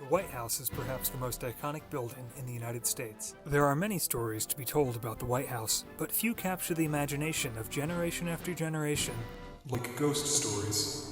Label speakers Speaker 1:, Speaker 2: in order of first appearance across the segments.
Speaker 1: The White House is perhaps the most iconic building in the United States. There are many stories to be told about the White House, but few capture the imagination of generation after generation, like ghost stories.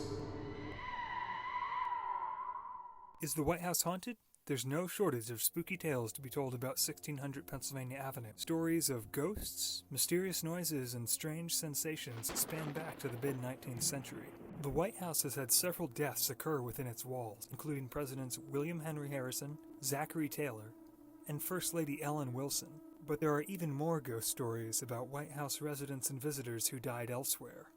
Speaker 1: Is the White House haunted? There's no shortage of spooky tales to be told about 1600 Pennsylvania Avenue. Stories of ghosts, mysterious noises, and strange sensations span back to the mid-19th century. The White House has had several deaths occur within its walls, including Presidents William Henry Harrison, Zachary Taylor, and First Lady Ellen Wilson. But there are even more ghost stories about White House residents and visitors who died elsewhere.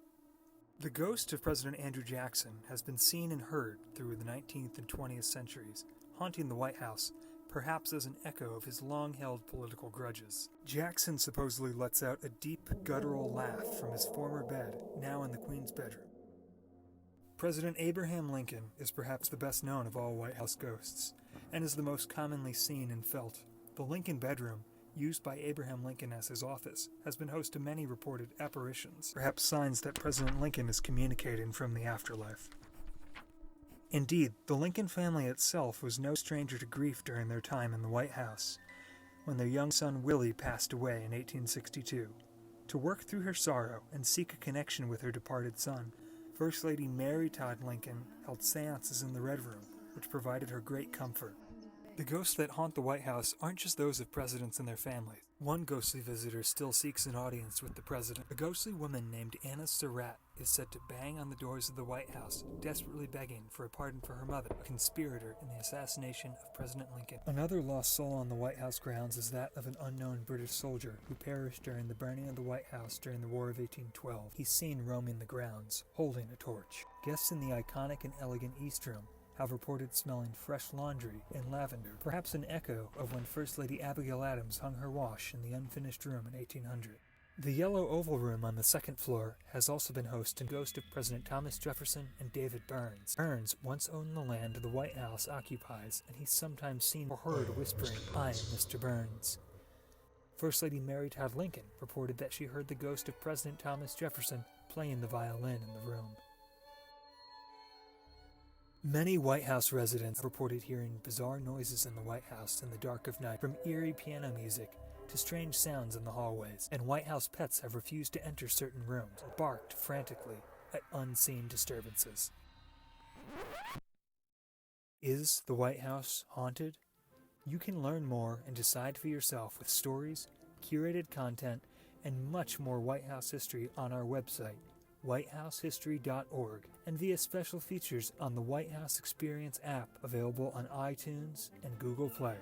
Speaker 1: The ghost of President Andrew Jackson has been seen and heard through the 19th and 20th centuries, haunting the White House, perhaps as an echo of his long-held political grudges. Jackson supposedly lets out a deep, guttural laugh from his former bed, now in the Queen's bedroom. President Abraham Lincoln is perhaps the best known of all White House ghosts, and is the most commonly seen and felt. The Lincoln bedroom, used by Abraham Lincoln as his office, has been host to many reported apparitions, perhaps signs that President Lincoln is communicating from the afterlife. Indeed, the Lincoln family itself was no stranger to grief during their time in the White House, when their young son Willie passed away in 1862. To work through her sorrow and seek a connection with her departed son, First Lady Mary Todd Lincoln held seances in the Red Room, which provided her great comfort. The ghosts that haunt the White House aren't just those of presidents and their families. One ghostly visitor still seeks an audience with the president. A ghostly woman named Anna Surratt is said to bang on the doors of the White House, desperately begging for a pardon for her mother, a conspirator in the assassination of President Lincoln. Another lost soul on the White House grounds is that of an unknown British soldier who perished during the burning of the White House during the War of 1812. He's seen roaming the grounds, holding a torch. Guests in the iconic and elegant East Room have reported smelling fresh laundry and lavender, perhaps an echo of when First Lady Abigail Adams hung her wash in the unfinished room in 1800. The Yellow Oval Room on the second floor has also been host to ghosts of President Thomas Jefferson and David Burns. Burns once owned the land the White House occupies, and he's sometimes seen or heard whispering, "I am Mr. Burns." First Lady Mary Todd Lincoln reported that she heard the ghost of President Thomas Jefferson playing the violin in the room. Many White House residents reported hearing bizarre noises in the White House in the dark of night, from eerie piano music to strange sounds in the hallways, and White House pets have refused to enter certain rooms or barked frantically at unseen disturbances. Is the White House haunted? You can learn more and decide for yourself with stories, curated content, and much more White House history on our website, whitehousehistory.org, and via special features on the White House Experience app available on iTunes and Google Play.